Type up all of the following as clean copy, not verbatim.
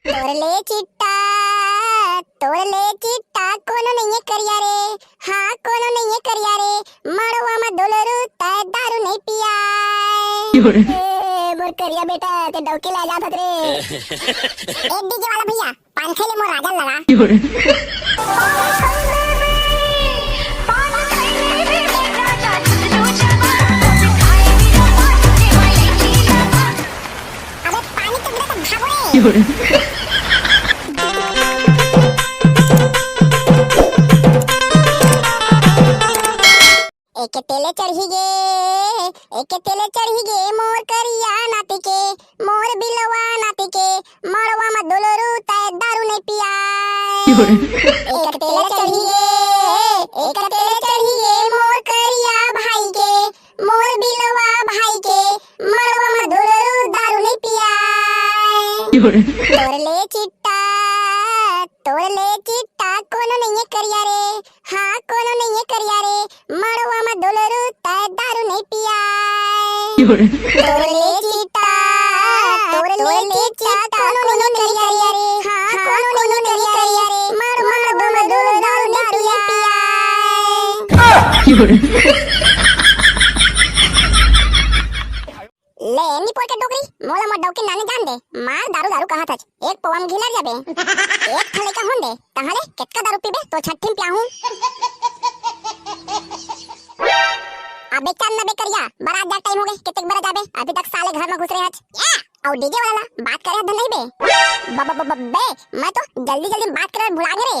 तोरले चिट्टा कोनो नहीं करिया रे, हाँ कोनो नहीं करिया रे, मड़वा में डोलरू तय दारू नहीं पिया मोर करिया बेटा ते डौके ला जात रे। एक डीजे वाला भैया पान खेले मोर राजन लगा। अबे पानी तो गिरा तो भागो रे। एक तेले चढ़ी गे मोर करिया नाती के, मोर बिलवा नाती के, मड़वा में डोलरू तय दारू नहीं पिया। एक तेले चढ़ी गे मोर करिया भाई के, मोर बिलवा भाई के, मड़वा में डोलरू दारू नहीं पिया। तोरले चिट्टा कोनो नहीं करिया रे, हाँ कोनो नहीं करिया रे, मड़वा में डोलरू तय दारू नहीं पिया। तोरले चिट्टा कोनो नहीं करिया रे, हाँ कोनो नहीं करिया रे, मड़वा में डोलरू दारू नहीं पिया। ले नी पोर के डोकरी मोला मत डौके नाने जान दे, मार दारू दारू कहा था एक पोम घिलर जाबे, एक थले का होंडे तहाले केतका दारू पीबे तो छट्ठीम प्याहू। अबे चल ना बे करिया बारात जा टाइम हो गए, कितक बरा जाबे अभी तक साले घर में घुस रहे हच और डीजे वाला बात करे धन नहीं बे बे मैं तो जल्दी जल्दी बात करे भुला गए रे।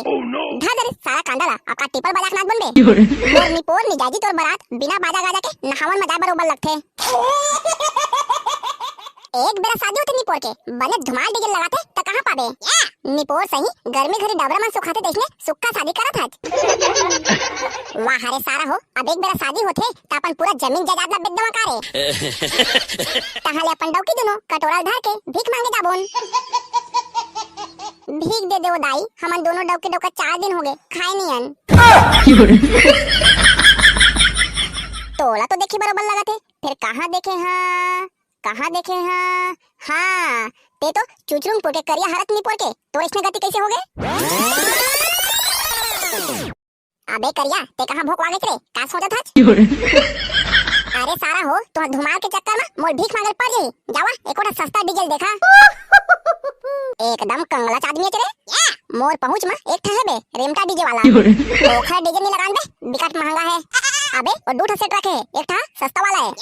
धर सारा कांडाला आपका टिपर बजाक नाच बनबे मोर पोर नी जाजी तोर बारात बिना बाजा गाजा के नहावन में जाए बरोबर लगथे। एक बेरा शादी होते निपोर के बने धुमाल डीजे लगाते त कहां पाबे निपोर सही गर्मी घरी डबरा में सुखाते देखने सुक्का शादी करत हज। वाह रे सारा हो अब एक बेरा शादी होते त अपन पूरा जमीन जायदाद ला बेच दवा कारे तहाले अपन डौकी दोनों कटोरा धर के भीख मांगे जाबोन। भीख दे देओ दाई हमन दोनों डौकी डौका 4 दिन हो गए खाए नहीं अन। तोला तो देखी बरोबर लगते फिर कहां देखे हाँ हाँ ते तो चुचरुंग पोटे करिया हरत नहीं पोटे तो इसने गति कैसे हो गए। अबे करिया ते कहां भोक वागे रे का सोचत हच। अरे सारा हो तो धुमाल के चक्कर में मोर भीख मांगल पड़ गई जावा एकोटा सस्ता डीजल देखा एकदम कंगला आदमी रे मोर पहुंच में एक ठा है बे रेमटा डीजे वाला ओखर डीजे नहीं लगान बे बिकट महंगा है। अबे और 2 सेट रखे एक ठा सस्ता वाला है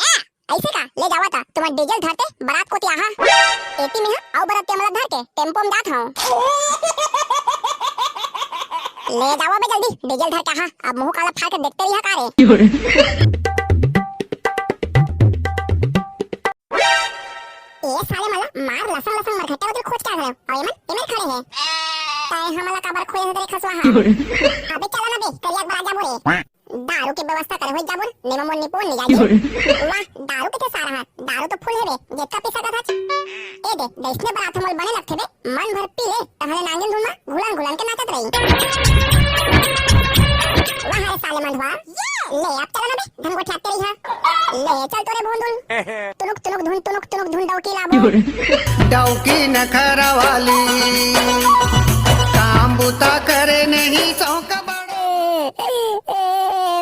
ऐसे का ले जावा था तुम डीजल धरते बारात को त्याहा एटी में आओ बारात के मतलब धर के टेम्पो में जात हूं ले जावा बे जल्दी डीजल धर के हां अब मुंह काला फाड़ के देखते रहिया कारे। ए साले मला मार लसन लसन मरखटा उधर खोज क्या करे और एमन खड़े है ताए हमला काबर खोए हदरे खसवा हा अबे चला ना बे करिया बाजा बोले दारू की व्यवस्था करे होई जाबुन नेमा मोन निपोन नि जाजी। वाह दारू के सारा हाथ दारू तो फुल है बे जेका पैसा का था ए दे देशने बारात हमल बने लगथे बे मन भर पी ले तहले नांगिन धुन में घुलन के नाचत रही। वाह रे साले मंधवा ले अब चला ना बे धन को ठाते रही हां ले चल तोरे भोंदुल तुनुक धुन डौकी लाबो डौकी नखरा वाली काम बुता करे नहीं चौका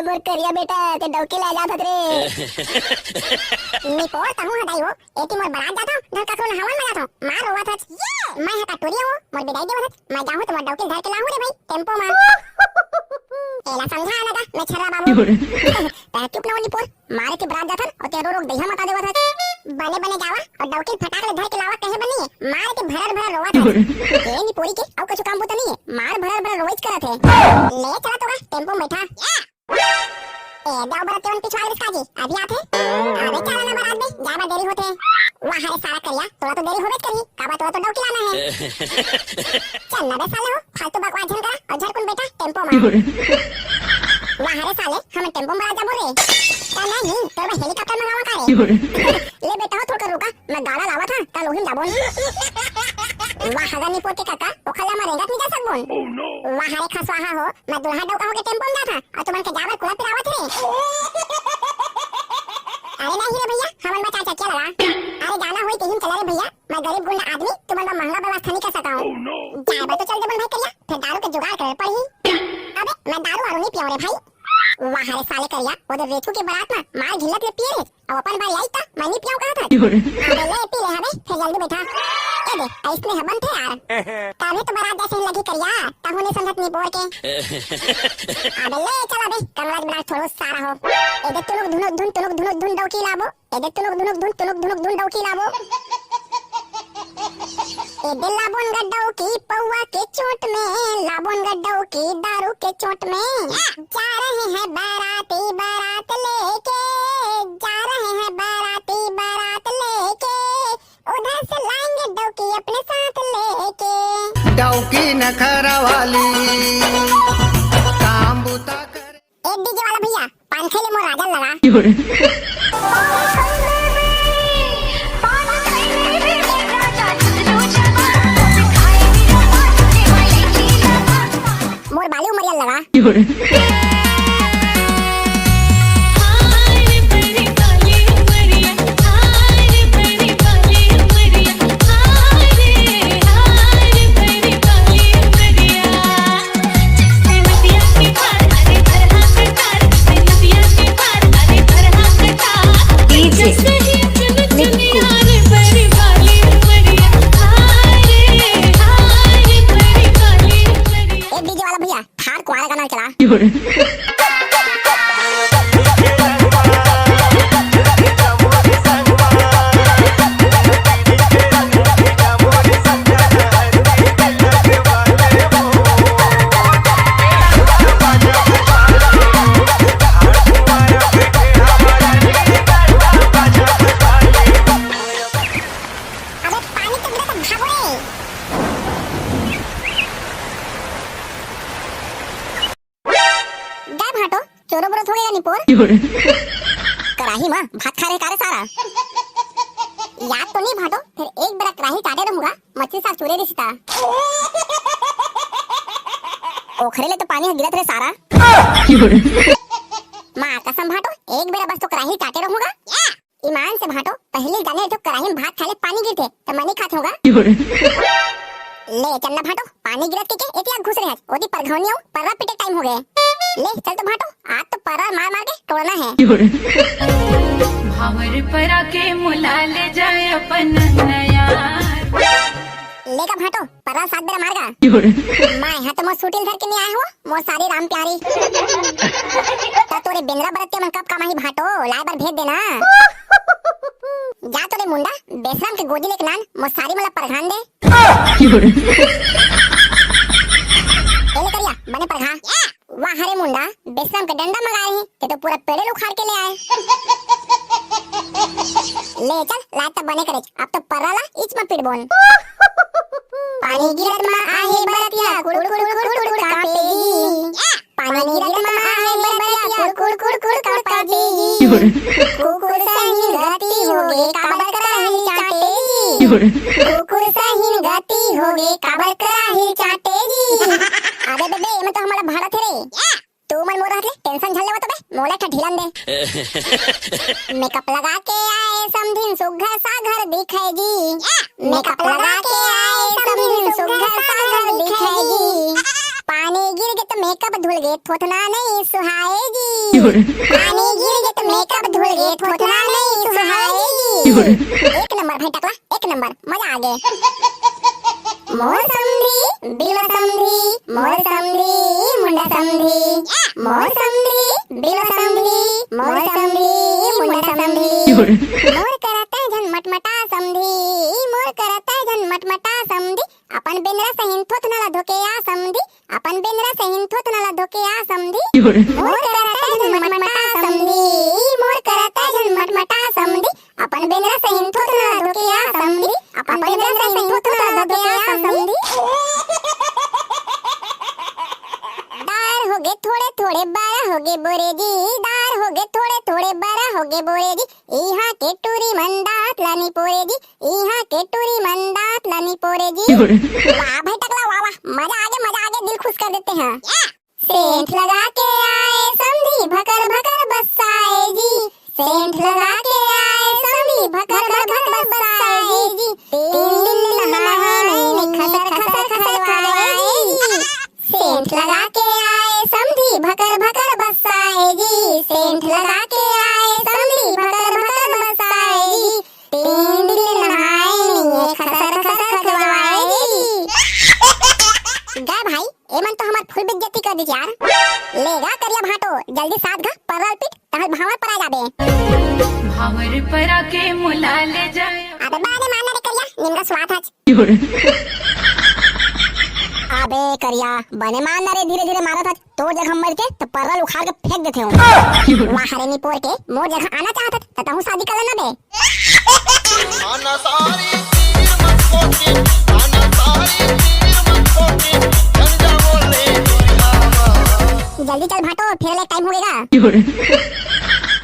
मोर करिया बेटा ते डौके ले जात रे निपोर तहु हटाई हो एटी मोर बारात जाता घर का सोना हवन में जाता मार होवा था मैं है कटोरिया हो मोर बिदाई देवा था मैं जाहूं तो मोर डौके धर के लाहू रे भाई टेम्पो में एला समझा लगा मैं छर्रा बाबू ता चुप ना निपोर मारे के बारात जाता और ते रोक दहिया मता देवा था बने जावा और डौके फटाक ले धर के लावा कहे बनी मार के भरर रोवा था ए निपोरी के और कुछ काम बुता नहीं है मार भरर रोइच करत है ले चला तो टेम्पो में बैठा ए दाव बरात तेवन पिछवाड़े इसका जी अभी आते अबे चला ना बारात में ज्यादा देरी होते वहां रे सारा करिया तोरा तो देरी होबे करी काबा तोरा तो डौकी लाना है चल ना बे साले हो फालतू बकवास झन करा और झरकुन बेटा टेम्पो में वहां रे साले हम टेम्पो में आजा बोल रे ता नहीं तोरा हेलीकॉप्टर में आवा करे ले बेटा हो थोड़ा रुका मैं गाड़ा लावा था ता लोहिम जाबोन वहां हगानी पोते काका ओखला में रेंगत नहीं जा सकबोन वहां रे खसवाहा हो मैं दुल्हा डौका हो के टेम्पो में जाता और तुमन के जावर कुला पिरावत रे अरे नहीं रे भैया हमन बचा चकिया लगा अरे जाना होई कहीं चला रे भैया मैं गरीब गुंडा आदमी तुमन का महंगा व्यवस्था नहीं कर सका हूं जाए बा तो चल दे बन भाई करिया, फिर दारू के जुगाड़ करे पड़ी। अबे मैं दारू वारू नहीं पियो रे भाई। वाह रे साले करिया, उधर रेचू के बारात में मार घिल्लत ले पिए रे, अब अपन बारी आई ता मैं नहीं पियो कहा था। अबे ले पी ले हबे, फिर जल्दी बैठा। ए दे ऐसने हबन थे यार, काहे तो बारात जैसे ही लगी करिया, तब होने संगत नहीं बोल के। अबे ले चल अबे, कमराज बड़ा थोड़ा सारा हो। ए दे तुनुक धुनुक धुन डौकी लाबो, ए दे तुनुक धुनुक धुन डौकी लाबो। ए दे लाबोन गड्ढों की पौवा के चोट में, लाबोन गड्ढों की दारू के चोट में। जा रहे हैं बाराती बारात लेके, जा रहे हैं बाराती बारात लेके, उधर से लाएंगे डौकी अपने साथ लेके। डौकी नखरा वाली काम बुता करे। एक डीजे वाला भैया पान खेले मोर राजा लगा। मोर बाली उमरिया लगा। एक डीजे वाला भैया थार कुआरा गाना चला। चोरो बोरो थोड़ेगा निपोर कराही मां भात खा रहे कारे सारा याद तो नहीं भाटो, फिर एक बार कराही काटे रहूंगा मच्छी साग चूरे रिश्ता ओखरे ले तो पानी गिरत रहे सारा। मां कसम भाटो, एक बार बस तो कराही काटे रहूंगा। ईमान से भाटो, पहले जाने तो कराही में भात खाले पानी गिरते तो मैं नहीं खात होगा। ले चलना भाटो, पानी गिरत के एतिया घुस रहे ओदी परघौनियो परवा पिटे टाइम हो गए। ले चल तो भाटो, आज तो परवा मार मार के तोड़ना है। भावर परा के मुला ले जाए अपन नया लेगा भाटो, परवा सात बेरा मारगा। मैं हां तो मो सूटिल धर के नहीं आया हो, मो सारी राम प्यारी। ता तोरे बेंद्रा बरते मन कब कमाही भाटो, लाए बार भेज देना। जा तोरे मुंडा बेसराम के गोदी लेके नान मो सारी मला परघान दे। एले करिया बने परघा। वाह हरे मुंडा, बेसराम के डंडा मंगाए हैं, ते तो पूरा पेड़े उखाड़ के ले आए। ले चल लात बने करे, अब तो परला इच में पिटबोन। पानी गिरत में आहे बरतिया कुड़ कुड़ कुड़ कुड़ कापेगी। पानी गिरत में आहे बरतिया कुड़ कुड़ कुड़ कापेगी। कुकुर सहीन गति होगे काबर कराही चाटेगी। कुकुर सहीन गति होगे काबर कराही चाटेगी। अबे बेबे ये में तो हमारा भाड़ा थे रे, तू मन मोर रहले टेंशन झल लेवा तो बे मोला का ढिलन दे। मेकअप लगा के आए समधिन सुघर सा घर दिखेगी। मेकअप लगा के आए समधिन सुघर सा घर दिखेगी। पानी गिर गए तो मेकअप धुल गए थोथना नहीं सुहाएगी। पानी गिर गए तो मेकअप धुल गए थोथना नहीं सुहाएगी। एक नंबर भाई टकला, एक नंबर मजा आ गया। मोर समधी बिलो समधी, मोर समधी मुंडा समधी, मोर समधी बिलो समधी, मोर समधी मुंडा समधी। मोर करता जन मटमटा समधी, मोर करता जन मटमटा समधी। अपन बेनरा सहिन थोथनाला धोके आ समधी, अपन बेनरा सहिन थोथनाला धोके आ समधी। मोर करता जन मटमटा समधी, मोर करता जन मटमटा समधी। अपन बेनरा सहिन थोथनाला धोके आ समधी, अपन बेनरा सहिन थोथनाला धोके आ समधी। दार होगे थोड़े थोड़े बारा होगे बोरे जी, दार होगे थोड़े थोड़े बारा होगे बोरे जी। इहा के टूरी मंदात लानी पोरे जी, इहा के टूरी मंदात लानी पोरे जी। वाह भाई टकला वाह वाह, मजा आ गया दिल खुश कर देते हैं। सेंट लगा के आए समधी भकर भकर बसाए जी। सेंट लगा के आए समधी भकर भकर बसाए जी। 3 दिन नहाया नहीं खसर खसर एमन तो हमार फुल बेइज्जती कर दी यार। लेगा करिया भाटो जल्दी साथ घा परल पिट तहल भावर पर आ जाबे। भावर परा के मुला ले जाए अबे बाने मारना रे करिया निमरा स्वाद हच। अबे करिया बने मारना रे धीरे धीरे मारत हच। तो जगह मर के तो परल उखाड़ के फेंक देते हूं। वाहरे नी पोर के मोर जगह आना चाहत त तहु शादी कर लेना बे। आना सारी तीर मत खोके, आना सारी तीर मत खोके, झंडा बोले दुनियावा। जल्दी चल भाटो फिर ले टाइम हो गएगा।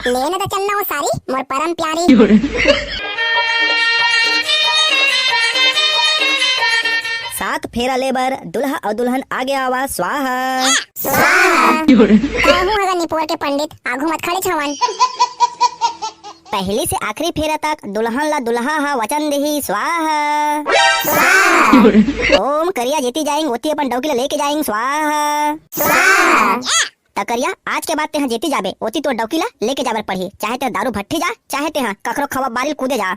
लेने तो चलना वो सारी मोर परम प्यारी। सात फेरा लेबर दुल्हा और दुल्हन आगे आवा स्वाहा। कहूं अगर निपोर के पंडित आगू मत खड़े छवन। पहली से आखिरी फेरा तक दुल्हन ला दुल्हा हा वचन देही स्वाहा। ओम करिया जीती जाएंगे ओती अपन डौकी ला लेके जाएंगे स्वाहा। करिया आज के बाद ते हाँ जीती जाबे ओती तो डौकी ला लेके जाबर पड़ी। चाहे ते दारू भट्टी जा चाहे ते हाँ ककरो खवा बारिल कूदे जा।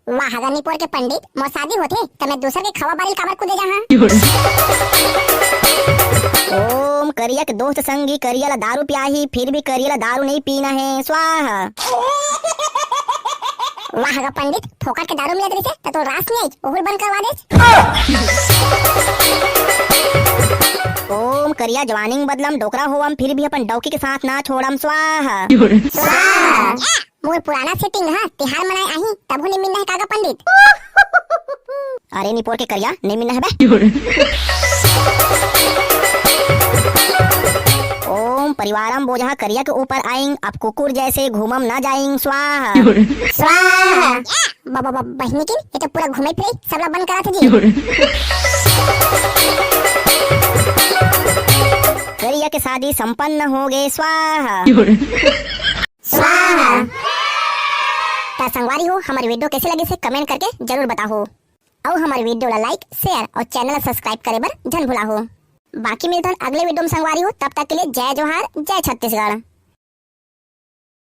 वाह अगर निपोर के पंडित मोर शादी होते तो मैं दूसर के खवा बारिल काबर कूदे जहां। ओम करिया के दोस्त संगी करिया ला दारू पियाही फिर भी करिया ला दारू नहीं पीना है स्वाहा। वाह अगर पंडित फोकट के दारू मिलत रही तो रास नहीं ओहुल बंद करवा दे। ओम करिया जवानिंग बदलम डोकरा होवम फिर भी अपन डौकी के साथ ना छोड़म स्वाहा। मोर पुराना सेटिंग हां तिहार मनाए आही तब नहीं मिलना है कागा पंडित। अरे निपोर के करिया नहीं मिलना है बे। ओम परिवारम बोझा करिया के ऊपर आएंग अब कुकुर जैसे घूमम ना जाएंग स्वाहा। बाबा बहनी की ये तो पूरा घूमे फिरे सब लोग बंद करा था जी। करिया के शादी संपन्न हो गए स्वाहा। संगवारी हो हमारी वीडियो कैसे लगे से कमेंट करके जरूर बताओ और हमारी वीडियो ला लाइक शेयर और चैनल ला सब्सक्राइब करे बर जन भुला हो। बाकी मिलते हैं अगले वीडियो में संगवारी हो तब तक के लिए जय जोहार जय छत्तीसगढ़।